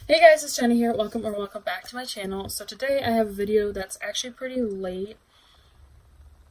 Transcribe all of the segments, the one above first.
Hey guys, it's Jenny here. Welcome back to my channel. So today I have a video that's actually pretty late.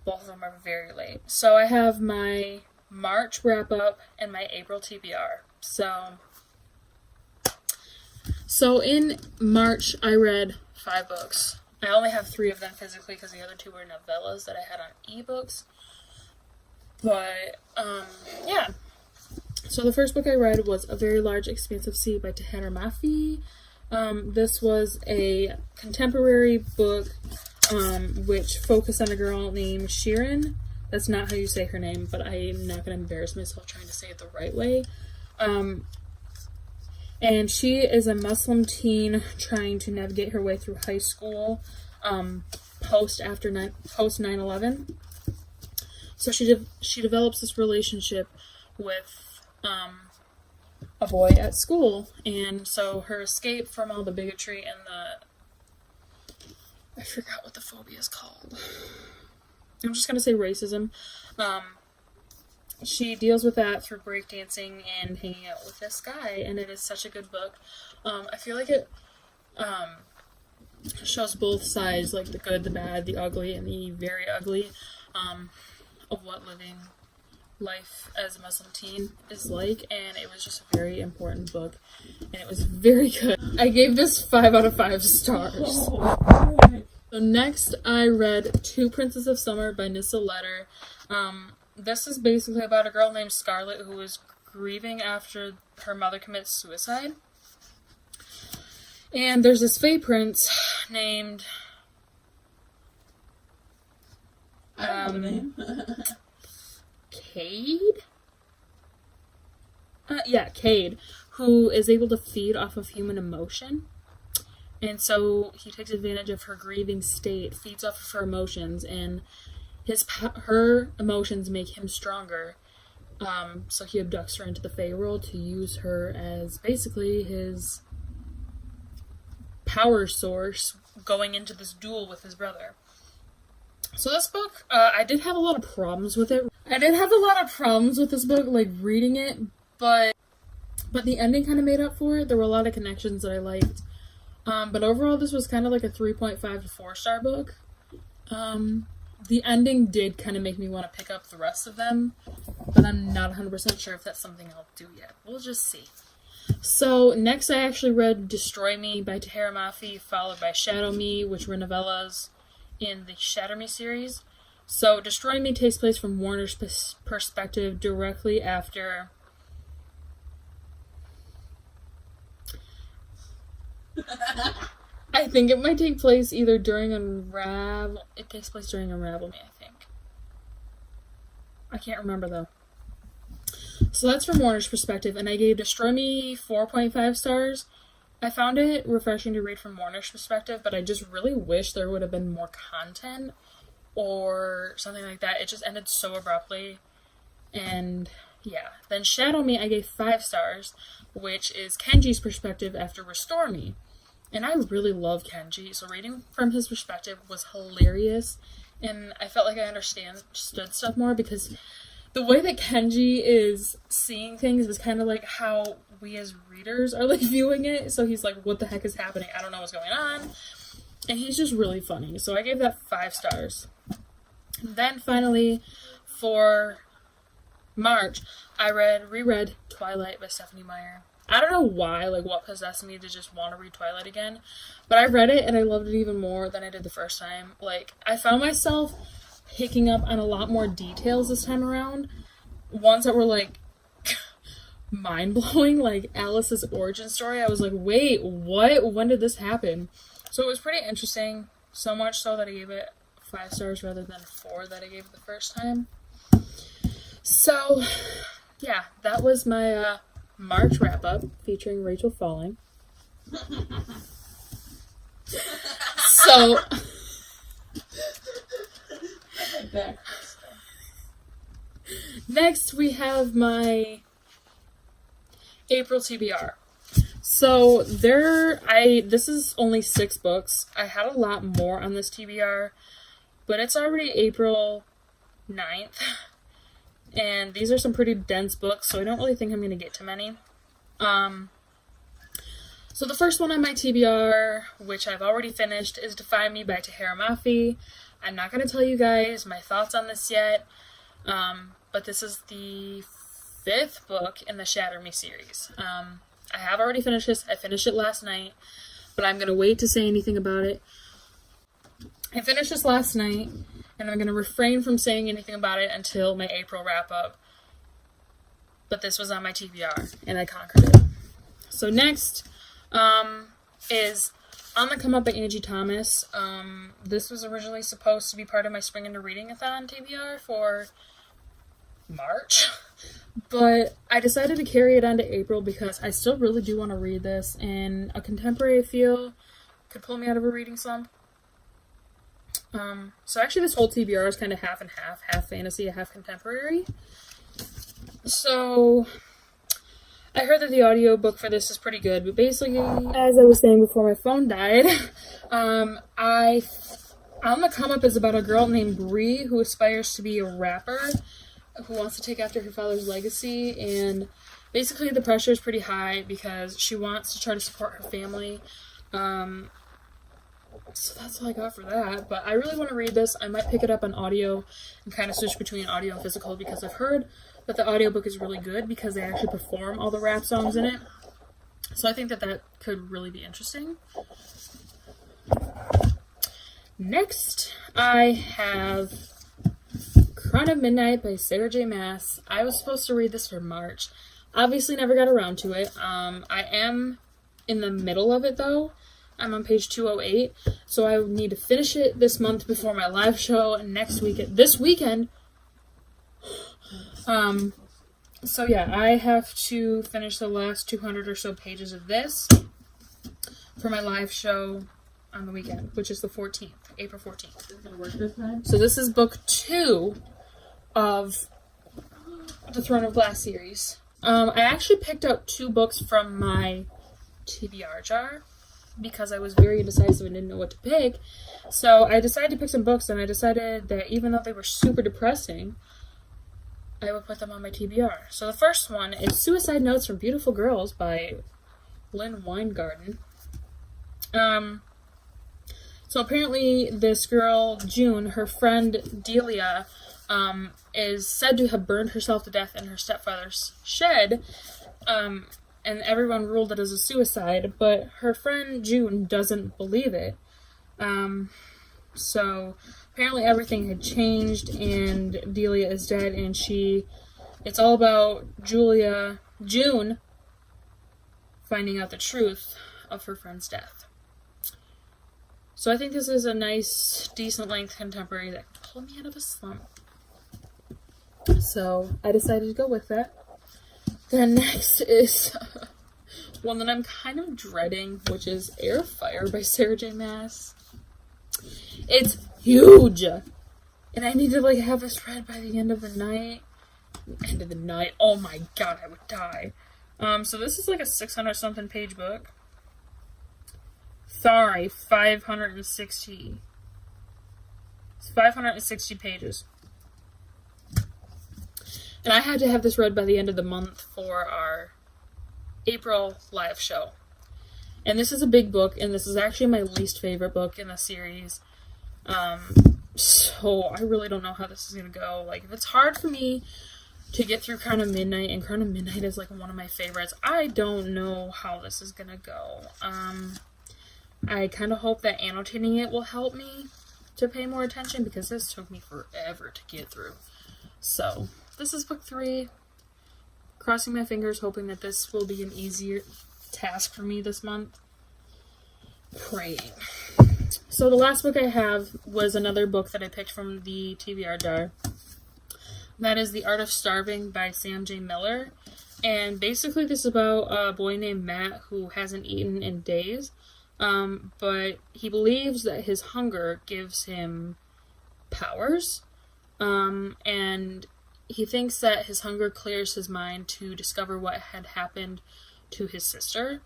Both of them are very late. So I have my March wrap up and my April TBR. So in March I read 5 books. I only have 3 of them physically because the other 2 were novellas that I had on ebooks. But yeah. So the first book I read was A Very Large Expansive Sea by TBR Mafi. This was a contemporary book which focused on a girl named Shirin. That's not how you say her name, but I'm not going to embarrass myself trying to say it the right way. And she is a Muslim teen trying to navigate her way through high school post 9/11. So she develops this relationship with a boy at school, and so her escape from all the bigotry and I forgot what the phobia is called. I'm just gonna say racism. She deals with that through breakdancing and hanging out with this guy, and it is such a good book. I feel like it shows both sides, like the good, the bad, the ugly, and the very ugly of what living life as a Muslim teen is like, and it was just a very important book, and it was very good. I gave this 5 out of 5 stars. So next I read Two Princes of Summer by Nissa Letter. This is basically about a girl named Scarlett who is grieving after her mother commits suicide, and there's this fae prince named I don't know the name. Cade, who is able to feed off of human emotion. And so he takes advantage of her grieving state, feeds off of her emotions, and her emotions make him stronger. So he abducts her into the Fae world to use her as basically his power source going into this duel with his brother. So this book, I did have a lot of problems with it. I did have a lot of problems with this book, like reading it, but the ending kind of made up for it. There were a lot of connections that I liked. But overall, this was kind of like a 3.5 to 4-star book. The ending did kind of make me want to pick up the rest of them, but I'm not 100% sure if that's something I'll do yet. We'll just see. So next I actually read Destroy Me by TBR Mafi, followed by Shadow Me, which were novellas in the Shatter Me series. So Destroy Me takes place from Warner's perspective directly after I think it might take place either during Unravel. It takes place during Unravel Me, I think. I can't remember though. So that's from Warner's perspective, and I gave Destroy Me 4.5 stars. I found it refreshing to read from Warner's perspective, but I just really wish there would have been more content or something like that. It just ended so abruptly. And yeah. Then Shadow Me I gave 5 stars, which is Kenji's perspective after Restore Me. And I really love Kenji, so reading from his perspective was hilarious, and I felt like I understood stuff more because the way that Kenji is seeing things is kind of like how we as readers are like viewing it. So he's like, what the heck is happening? I don't know what's going on. And he's just really funny. So I gave that 5 stars. Then finally, for March, I reread Twilight by Stephanie Meyer. I don't know why, like what possessed me to just want to read Twilight again, but I read it and I loved it even more than I did the first time. Like, I found myself picking up on a lot more details this time around. Ones that were like mind-blowing, like Alice's origin story. I was like, wait, what? When did this happen? So it was pretty interesting, so much so that I gave it 5 stars rather than 4 that I gave it the first time. So, yeah, that was my March wrap-up featuring Rachel Falling. So, next we have my April TBR. So this is only 6 books. I had a lot more on this TBR, but it's already April 9th. And these are some pretty dense books, so I don't really think I'm going to get to many. So So the first one on my TBR, which I've already finished, is Defy Me by Tahira Mafi. I'm not going to tell you guys my thoughts on this yet, but this is the 5th book in the Shatter Me series. I have already finished this. I finished it last night, but I'm going to wait to say anything about it. I finished this last night, and I'm going to refrain from saying anything about it until my April wrap-up. But this was on my TBR, and I conquered it. So next is On the Come Up by Angie Thomas. This was originally supposed to be part of my Spring Into Reading-a-thon TBR for March. But I decided to carry it on to April because I still really do want to read this, and a contemporary feel could pull me out of a reading slump. So actually this whole TBR is kind of half and half fantasy, half contemporary. So I heard that the audiobook for this is pretty good, but basically, as I was saying before my phone died, On the Come Up is about a girl named Bree who aspires to be a rapper, who wants to take after her father's legacy, and basically the pressure is pretty high because she wants to try to support her family. So that's all I got for that, but I really want to read this. I might pick it up on audio and kind of switch between audio and physical because I've heard that the audiobook is really good because they actually perform all the rap songs in it. So I think that that could really be interesting. Next, I have Crown of Midnight by Sarah J. Maas. I was supposed to read this for March. Obviously never got around to it. I am in the middle of it though. I'm on page 208, so I need to finish it this month before my live show this weekend. So yeah, I have to finish the last 200 or so pages of this for my live show on the weekend, which is the 14th, April 14th. Does it work this time? So this is book 2 of the Throne of Glass series. I actually picked out 2 books from my TBR jar because I was very indecisive and didn't know what to pick. So I decided to pick some books, and I decided that even though they were super depressing, I would put them on my TBR. So the first one is Suicide Notes from Beautiful Girls by Lynn Weingarten. So apparently this girl, June, her friend Delia, is said to have burned herself to death in her stepfather's shed, and everyone ruled it as a suicide, but her friend June doesn't believe it. So apparently everything had changed, and Delia is dead, and it's all about June finding out the truth of her friend's death. So I think this is a nice, decent length contemporary that can pull me out of a slump. So I decided to go with that. Then next is one that I'm kind of dreading, which is Air of Fire by Sarah J. Maas. It's huge! And I need to have this read by the end of the night. Oh my god, I would die. So this is a 600 something page book. Sorry, 560. It's 560 pages. And I had to have this read by the end of the month for our April live show. And this is a big book, and this is actually my least favorite book in the series. So I really don't know how this is going to go. If it's hard for me to get through Crown of Midnight, and Crown of Midnight is one of my favorites, I don't know how this is going to go. I kind of hope that annotating it will help me to pay more attention, because this took me forever to get through. So this is book 3. Crossing my fingers, hoping that this will be an easier task for me this month. Praying. So the last book I have was another book that I picked from the TBR jar. That is The Art of Starving by Sam J. Miller. And basically this is about a boy named Matt who hasn't eaten in days. But he believes that his hunger gives him powers. And he thinks that his hunger clears his mind to discover what had happened to his sister.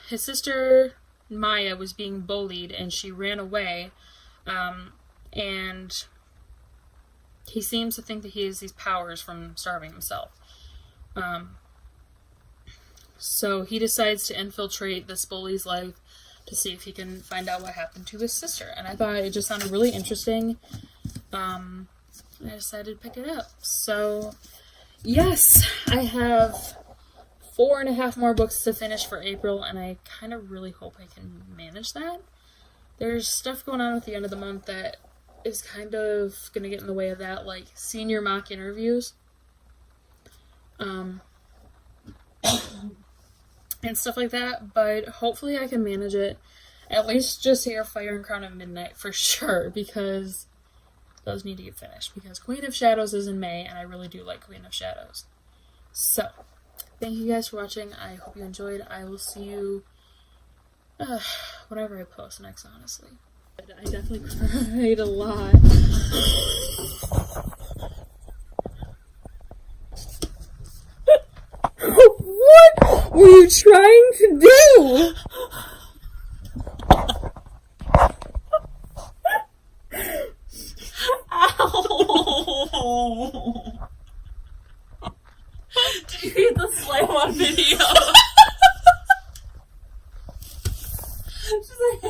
His sister, Maya, was being bullied, and she ran away. And he seems to think that he has these powers from starving himself. So he decides to infiltrate this bully's life to see if he can find out what happened to his sister. And I thought it just sounded really interesting. I decided to pick it up. So, yes, I have 4.5 more books to finish for April, and I kind of really hope I can manage that. There's stuff going on at the end of the month that is kind of going to get in the way of that, like senior mock interviews. And stuff like that, but hopefully I can manage it. At least just hear Fire and Crown at Midnight for sure, because those need to get finished. Because Queen of Shadows is in May, and I really do like Queen of Shadows. So, thank you guys for watching. I hope you enjoyed. I will see you whenever I post next, honestly. I definitely cried a lot. What were you trying to do? Ow! Did you get the slam on video? She's like,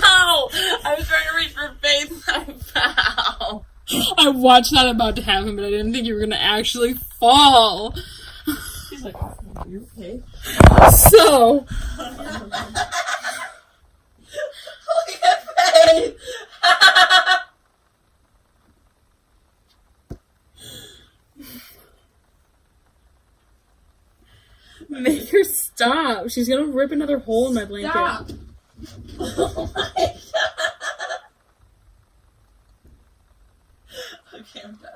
ow! I was trying to reach for face and I fell. I watched that about to happen, but I didn't think you were gonna actually fall. She's like, are you okay? So, Look at face! make her stop. She's gonna rip another hole in my blanket. Stop! Oh my god! Okay, I'm done.